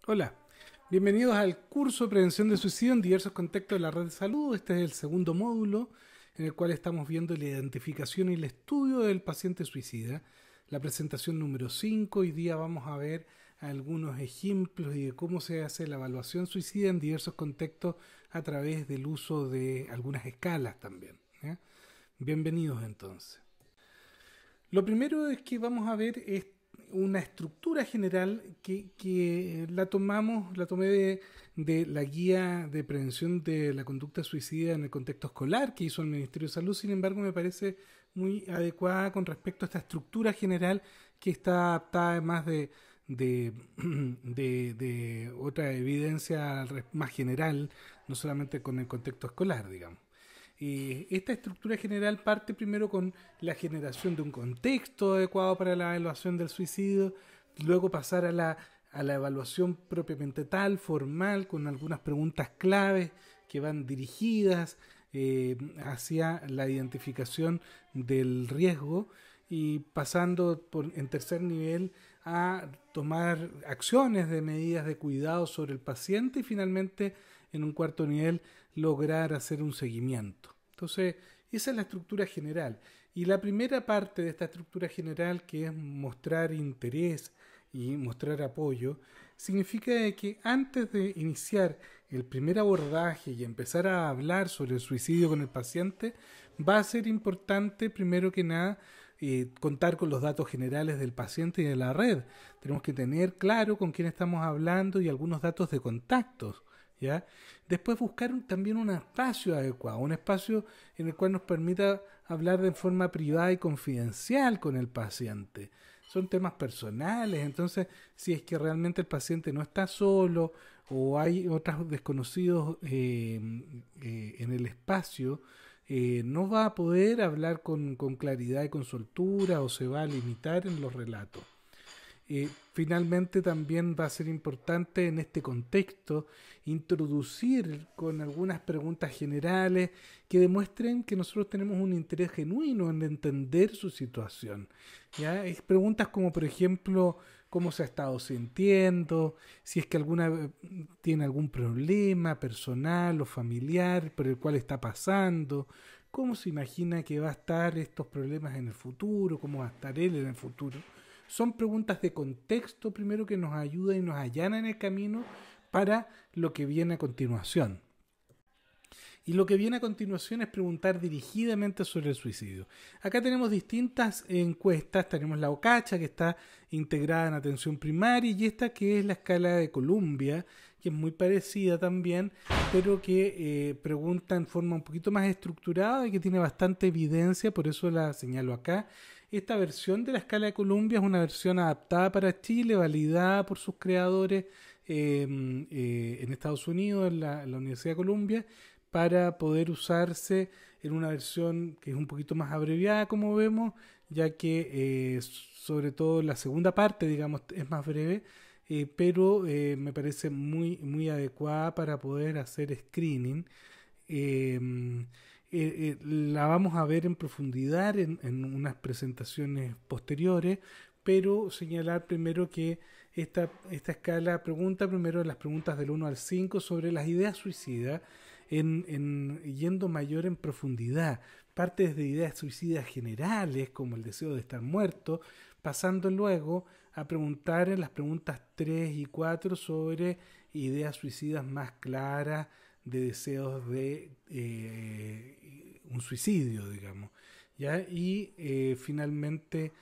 Hola, bienvenidos al curso de prevención de suicidio en diversos contextos de la red de salud. Este es el segundo módulo en el cual estamos viendo la identificación y el estudio del paciente suicida. La presentación número 5. Hoy día vamos a ver algunos ejemplos y de cómo se hace la evaluación suicida en diversos contextos a través del uso de algunas escalas también. ¿Ya? Bienvenidos entonces. Lo primero es que vamos a ver es una estructura general que la tomé de la guía de prevención de la conducta suicida en el contexto escolar que hizo el Ministerio de Salud. Sin embargo, me parece muy adecuada con respecto a esta estructura general que está adaptada además de, de otra evidencia más general, no solamente con el contexto escolar, digamos. Esta estructura general parte primero con la generación de un contexto adecuado para la evaluación del suicidio, luego pasar a la evaluación propiamente tal, formal, con algunas preguntas claves que van dirigidas hacia la identificación del riesgo y pasando en tercer nivel a tomar acciones de medidas de cuidado sobre el paciente y finalmente en un cuarto nivel lograr hacer un seguimiento. Entonces, esa es la estructura general. Y la primera parte de esta estructura general, que es mostrar interés y mostrar apoyo, significa que antes de iniciar el primer abordaje y empezar a hablar sobre el suicidio con el paciente, va a ser importante, primero que nada, contar con los datos generales del paciente y de la red. Tenemos que tener claro con quién estamos hablando y algunos datos de contactos. ¿Ya? Después buscar también un espacio adecuado, un espacio en el cual nos permita hablar de forma privada y confidencial con el paciente. Son temas personales, entonces si es que realmente el paciente no está solo o hay otros desconocidos en el espacio, no va a poder hablar con claridad y con soltura o se va a limitar en los relatos. Finalmente también va a ser importante en este contexto introducir con algunas preguntas generales que demuestren que nosotros tenemos un interés genuino en entender su situación. ¿Ya? Es preguntas como por ejemplo cómo se ha estado sintiendo, si es que tiene algún problema personal o familiar por el cual está pasando, cómo se imagina que va a estar estos problemas en el futuro, cómo va a estar él en el futuro. Son preguntas de contexto primero que nos ayudan y nos allanan el camino para lo que viene a continuación. Y lo que viene a continuación es preguntar dirigidamente sobre el suicidio. Acá tenemos distintas encuestas. Tenemos la OCACHA, que está integrada en atención primaria, y esta que es la escala de Columbia, que es muy parecida también, pero que pregunta en forma un poquito más estructurada y que tiene bastante evidencia, por eso la señalo acá. Esta versión de la escala de Columbia es una versión adaptada para Chile, validada por sus creadores en Estados Unidos, en la Universidad de Columbia, para poder usarse en una versión que es un poquito más abreviada, como vemos, ya que sobre todo la segunda parte, digamos, es más breve, pero me parece muy adecuada para poder hacer screening. Eh, la vamos a ver en profundidad en unas presentaciones posteriores, pero señalar primero que esta escala pregunta primero las preguntas del 1 al 5 sobre las ideas suicidas, yendo mayor en profundidad. Parte desde ideas suicidas generales, como el deseo de estar muerto, pasando luego a preguntar en las preguntas 3 y 4 sobre ideas suicidas más claras, de deseos de un suicidio, digamos. ¿Ya? Y finalmente,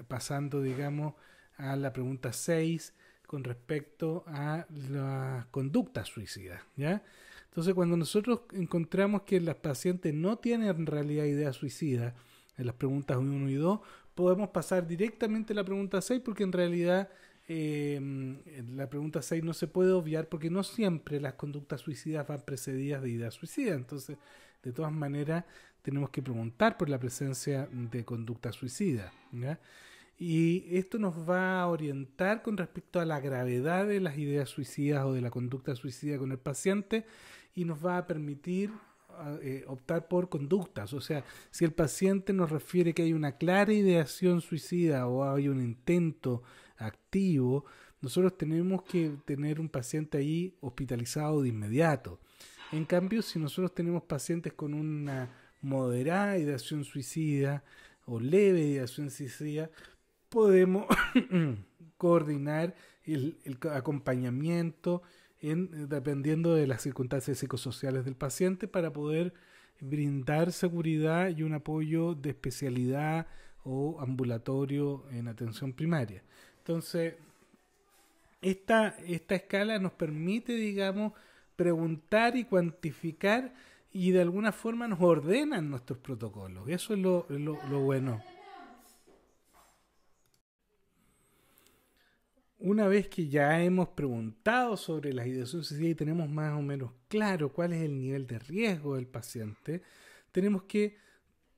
pasando, digamos, a la pregunta 6 con respecto a las conductas suicidas. ¿Ya? Entonces, cuando nosotros encontramos que las pacientes no tienen en realidad ideas suicidas, en las preguntas 1 y 2, podemos pasar directamente a la pregunta 6 porque en realidad la pregunta 6 no se puede obviar porque no siempre las conductas suicidas van precedidas de ideas suicidas. Entonces, de todas maneras, tenemos que preguntar por la presencia de conducta suicida. ¿Ya? Y esto nos va a orientar con respecto a la gravedad de las ideas suicidas o de la conducta suicida con el paciente y nos va a permitir optar por conductas. O sea, si el paciente nos refiere que hay una clara ideación suicida o hay un intento activo, nosotros tenemos que tener un paciente ahí hospitalizado de inmediato. En cambio, si nosotros tenemos pacientes con una moderada ideación suicida o leve ideación suicida, podemos coordinar el acompañamiento dependiendo de las circunstancias psicosociales del paciente para poder brindar seguridad y un apoyo de especialidad o ambulatorio en atención primaria. Entonces, esta escala nos permite, digamos, preguntar y cuantificar y de alguna forma nos ordenan nuestros protocolos. Eso es lo bueno. Una vez que ya hemos preguntado sobre las ideación suicida y tenemos más o menos claro cuál es el nivel de riesgo del paciente, tenemos que,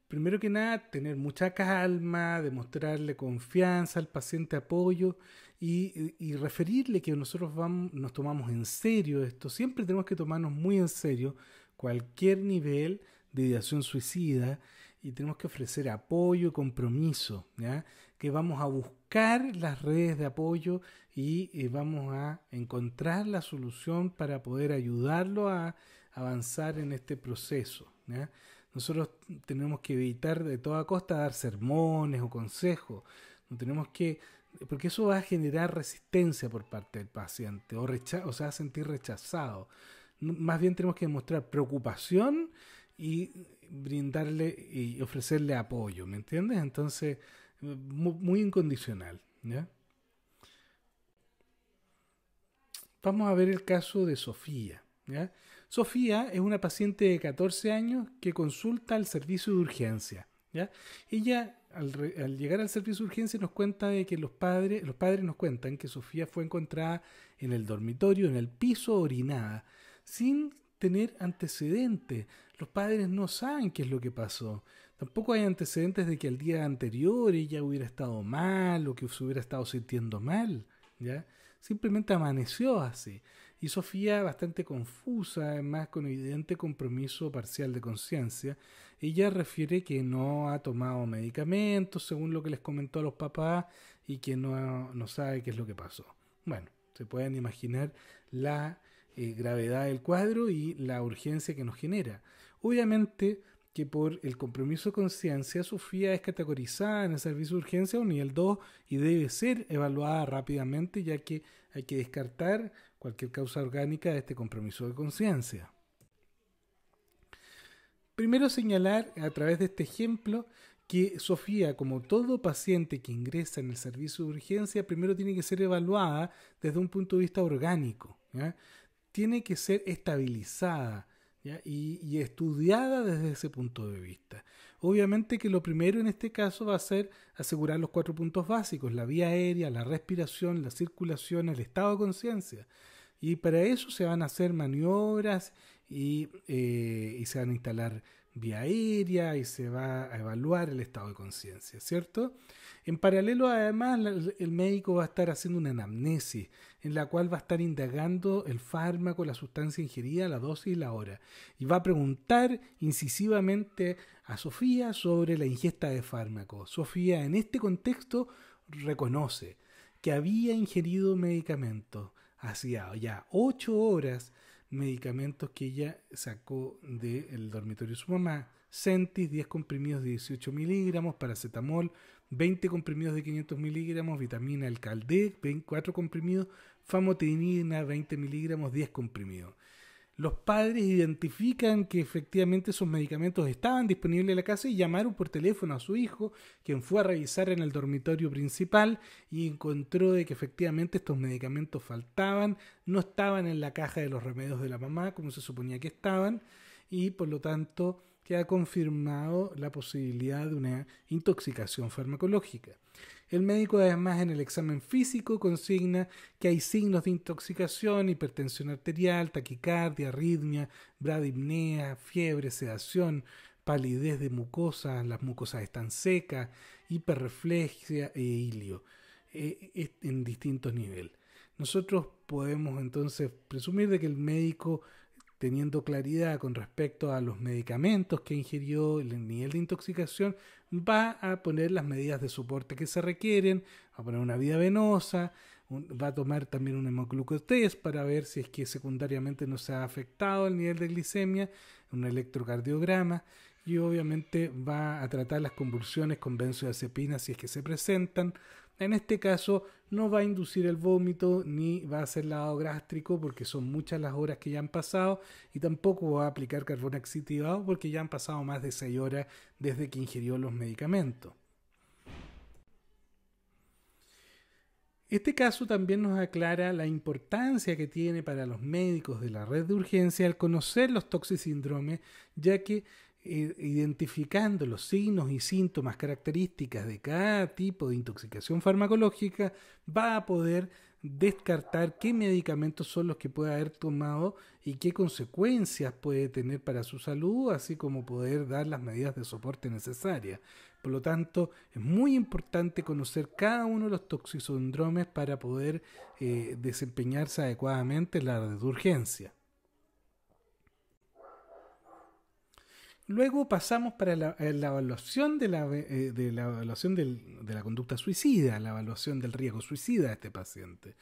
primero que nada, tener mucha calma, demostrarle confianza al paciente, apoyo y referirle que nosotros nos tomamos en serio esto. Siempre tenemos que tomarnos muy en serio cualquier nivel de ideación suicida y tenemos que ofrecer apoyo y compromiso, ¿ya? Que vamos a buscar las redes de apoyo y vamos a encontrar la solución para poder ayudarlo a avanzar en este proceso, ¿ya? Nosotros tenemos que evitar de toda costa dar sermones o consejos. No tenemos que, porque eso va a generar resistencia por parte del paciente o se va a sentir rechazado. Más bien tenemos que demostrar preocupación y brindarle y ofrecerle apoyo, ¿me entiendes? Entonces, muy incondicional, ¿ya? Vamos a ver el caso de Sofía, ¿ya? Sofía es una paciente de 14 años que consulta al servicio de urgencia, ¿ya? Ella, al llegar al servicio de urgencia, nos cuenta de que los padres nos cuentan que Sofía fue encontrada en el dormitorio, en el piso, orinada, sin tener antecedentes. Los padres no saben qué es lo que pasó. Tampoco hay antecedentes de que el día anterior ella hubiera estado mal o que se hubiera estado sintiendo mal, ¿ya? Simplemente amaneció así. Y Sofía, bastante confusa, además con evidente compromiso parcial de conciencia, ella refiere que no ha tomado medicamentos, según lo que les comentó a los papás, y que no sabe qué es lo que pasó. Bueno, se pueden imaginar la gravedad del cuadro y la urgencia que nos genera. Obviamente que por el compromiso de conciencia, Sofía es categorizada en el servicio de urgencia a un nivel 2 y debe ser evaluada rápidamente, ya que hay que descartar cualquier causa orgánica de este compromiso de conciencia. Primero señalar a través de este ejemplo que Sofía, como todo paciente que ingresa en el servicio de urgencia, primero tiene que ser evaluada desde un punto de vista orgánico, ¿ya? Tiene que ser estabilizada, ¿ya? Y estudiada desde ese punto de vista. Obviamente que lo primero en este caso va a ser asegurar los 4 puntos básicos: la vía aérea, la respiración, la circulación, el estado de conciencia. Y para eso se van a hacer maniobras y se van a instalar vía aérea y se va a evaluar el estado de conciencia, ¿cierto? En paralelo, además, el médico va a estar haciendo una anamnesis en la cual va a estar indagando el fármaco, la sustancia ingerida, la dosis y la hora. Y va a preguntar incisivamente a Sofía sobre la ingesta de fármaco. Sofía, en este contexto, reconoce que había ingerido medicamentos hacía ya 8 horas, medicamentos que ella sacó del dormitorio de su mamá: Centis, 10 comprimidos de 18 miligramos, paracetamol, 20 comprimidos de 500 miligramos, vitamina El Caldec, 24 comprimidos, famotidina, 20 miligramos, 10 comprimidos. Los padres identifican que efectivamente esos medicamentos estaban disponibles en la casa y llamaron por teléfono a su hijo, quien fue a revisar en el dormitorio principal y encontró de que efectivamente estos medicamentos faltaban, no estaban en la caja de los remedios de la mamá como se suponía que estaban, y por lo tanto queda confirmado la posibilidad de una intoxicación farmacológica. El médico, además, en el examen físico consigna que hay signos de intoxicación: hipertensión arterial, taquicardia, arritmia, bradipnea, fiebre, sedación, palidez de mucosas, las mucosas están secas, hiperreflexia e hilio en distintos niveles. Nosotros podemos entonces presumir de que el médico, teniendo claridad con respecto a los medicamentos que ingirió, el nivel de intoxicación, va a poner las medidas de soporte que se requieren, va a poner una vía venosa, va a tomar también un hemoglucotest para ver si es que secundariamente no se ha afectado el nivel de glicemia, un electrocardiograma, y obviamente va a tratar las convulsiones con benzodiazepinas si es que se presentan. En este caso no va a inducir el vómito ni va a hacer lavado gástrico porque son muchas las horas que ya han pasado, y tampoco va a aplicar carbón activado porque ya han pasado más de 6 horas desde que ingirió los medicamentos. Este caso también nos aclara la importancia que tiene para los médicos de la red de urgencia el conocer los toxisíndromes, ya que identificando los signos y síntomas características de cada tipo de intoxicación farmacológica va a poder descartar qué medicamentos son los que puede haber tomado y qué consecuencias puede tener para su salud, así como poder dar las medidas de soporte necesarias. Por lo tanto, es muy importante conocer cada uno de los toxisíndromes para poder desempeñarse adecuadamente en la red de urgencia. Luego pasamos para la evaluación de la evaluación de la conducta suicida, la evaluación del riesgo suicida de este paciente.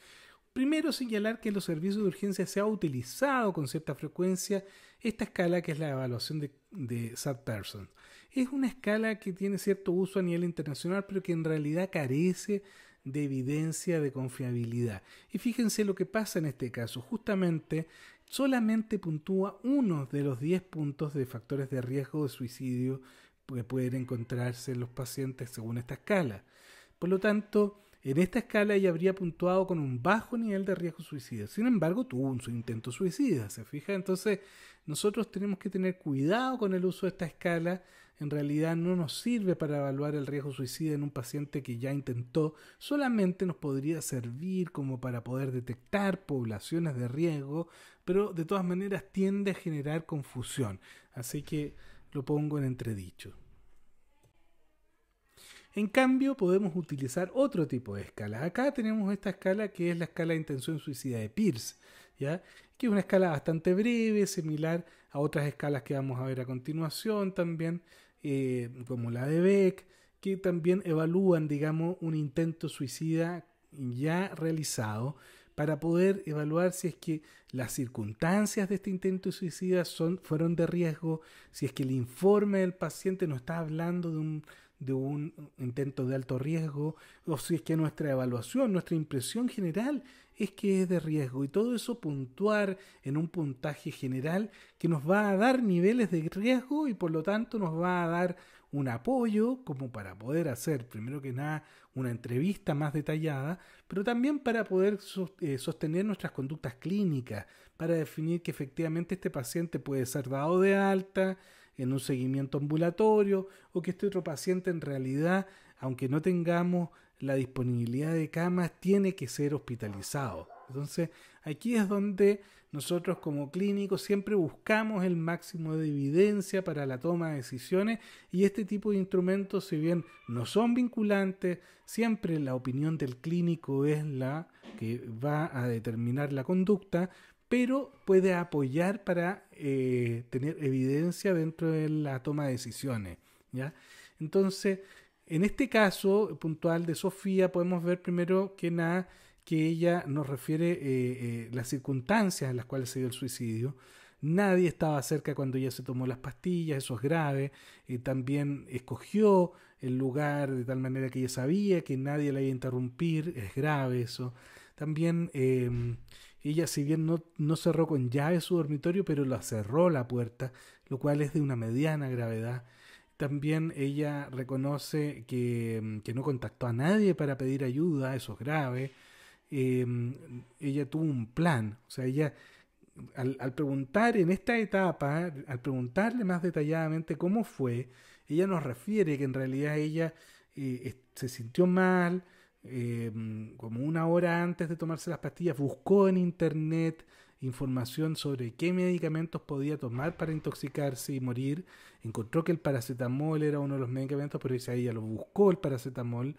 Primero, señalar que en los servicios de urgencia se ha utilizado con cierta frecuencia esta escala que es la evaluación de Sad-Person. Es una escala que tiene cierto uso a nivel internacional, pero que en realidad carece de evidencia de confiabilidad. Y fíjense lo que pasa en este caso. Justamente solamente puntúa uno de los 10 puntos de factores de riesgo de suicidio que pueden encontrarse en los pacientes según esta escala. Por lo tanto, en esta escala ella habría puntuado con un bajo nivel de riesgo suicida. Sin embargo, tuvo un intento suicida, ¿se fija? Entonces, nosotros tenemos que tener cuidado con el uso de esta escala. En realidad no nos sirve para evaluar el riesgo suicida en un paciente que ya intentó, solamente nos podría servir como para poder detectar poblaciones de riesgo, pero de todas maneras tiende a generar confusión, así que lo pongo en entredicho. En cambio, podemos utilizar otro tipo de escala. Acá tenemos esta escala que es la escala de intención suicida de Pearce, ¿ya? Que es una escala bastante breve, similar a otras escalas que vamos a ver a continuación también, como la de Beck, que también evalúan, digamos, un intento suicida ya realizado para poder evaluar si es que las circunstancias de este intento suicida fueron de riesgo, si es que el informe del paciente no está hablando de un intento de alto riesgo, o si es que nuestra evaluación, nuestra impresión general es que es de riesgo, y todo eso puntuar en un puntaje general que nos va a dar niveles de riesgo y por lo tanto nos va a dar un apoyo como para poder hacer, primero que nada, una entrevista más detallada, pero también para poder sostener nuestras conductas clínicas, para definir que efectivamente este paciente puede ser dado de alta en un seguimiento ambulatorio, o que este otro paciente en realidad, aunque no tengamos la disponibilidad de camas, tiene que ser hospitalizado. Entonces, aquí es donde nosotros como clínicos siempre buscamos el máximo de evidencia para la toma de decisiones, y este tipo de instrumentos, si bien no son vinculantes, siempre la opinión del clínico es la que va a determinar la conducta, pero puede apoyar para tener evidencia dentro de la toma de decisiones, ¿ya? Entonces, en este caso puntual de Sofía, podemos ver primero que nada que ella nos refiere las circunstancias en las cuales se dio el suicidio. Nadie estaba cerca cuando ella se tomó las pastillas, eso es grave. También escogió el lugar de tal manera que ella sabía que nadie la iba a interrumpir, es grave eso. También ella, si bien no cerró con llave su dormitorio, pero la cerró la puerta, lo cual es de una mediana gravedad. También ella reconoce que no contactó a nadie para pedir ayuda, eso es grave. Ella tuvo un plan, o sea, ella al preguntar en esta etapa, al preguntarle más detalladamente cómo fue, ella nos refiere que en realidad ella se sintió mal, como una hora antes de tomarse las pastillas, buscó en internet información sobre qué medicamentos podía tomar para intoxicarse y morir. Encontró que el paracetamol era uno de los medicamentos, pero ella lo buscó el paracetamol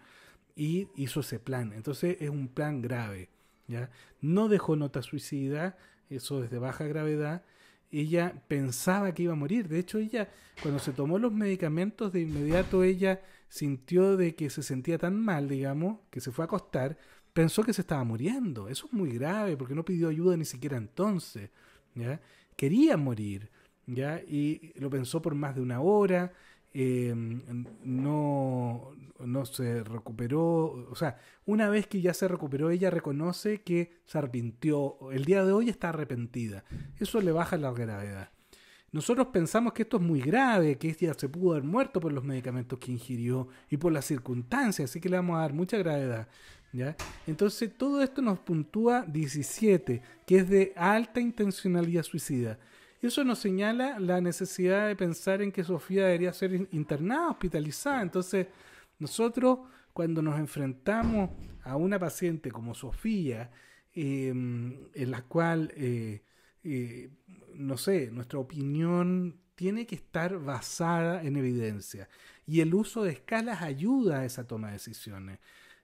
y hizo ese plan. Entonces es un plan grave, ¿ya? No dejó nota suicida, eso es de baja gravedad. Ella pensaba que iba a morir. De hecho, ella, cuando se tomó los medicamentos, de inmediato ella sintió de que se sentía tan mal, digamos, que se fue a acostar, pensó que se estaba muriendo. Eso es muy grave porque no pidió ayuda ni siquiera entonces, ¿ya? Quería morir, ¿ya? Y lo pensó por más de una hora, eh, no, no se recuperó. O sea, una vez que ya se recuperó, ella reconoce que se arrepintió. El día de hoy está arrepentida. Eso le baja la gravedad. Nosotros pensamos que esto es muy grave, que ella se pudo haber muerto por los medicamentos que ingirió y por las circunstancias, así que le vamos a dar mucha gravedad, ¿ya? Entonces todo esto nos puntúa 17, que es de alta intencionalidad suicida. Eso nos señala la necesidad de pensar en que Sofía debería ser internada, hospitalizada. Entonces nosotros cuando nos enfrentamos a una paciente como Sofía, en la cual eh, no sé, nuestra opinión tiene que estar basada en evidencia. Y el uso de escalas ayuda a esa toma de decisiones.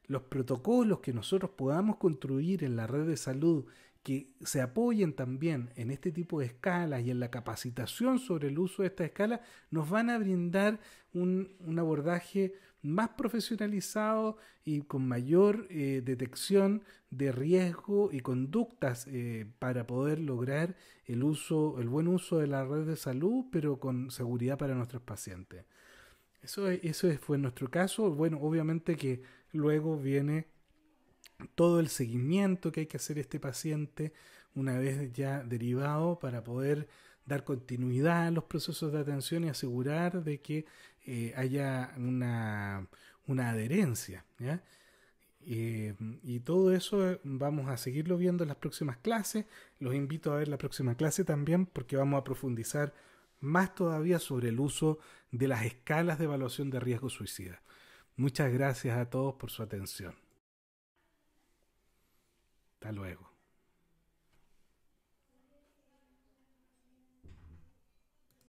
Los protocolos que nosotros podamos construir en la red de salud que se apoyen también en este tipo de escalas y en la capacitación sobre el uso de esta escala, nos van a brindar un abordaje más profesionalizado y con mayor detección de riesgo y conductas para poder lograr el buen uso de la red de salud, pero con seguridad para nuestros pacientes. Fue nuestro caso. Bueno, obviamente que luego viene todo el seguimiento que hay que hacer a este paciente una vez ya derivado para poder dar continuidad a los procesos de atención y asegurar de que haya una adherencia, ¿ya? Y todo eso vamos a seguirlo viendo en las próximas clases. Los invito a ver la próxima clase también porque vamos a profundizar más todavía sobre el uso de las escalas de evaluación de riesgo suicida. Muchas gracias a todos por su atención. Hasta luego.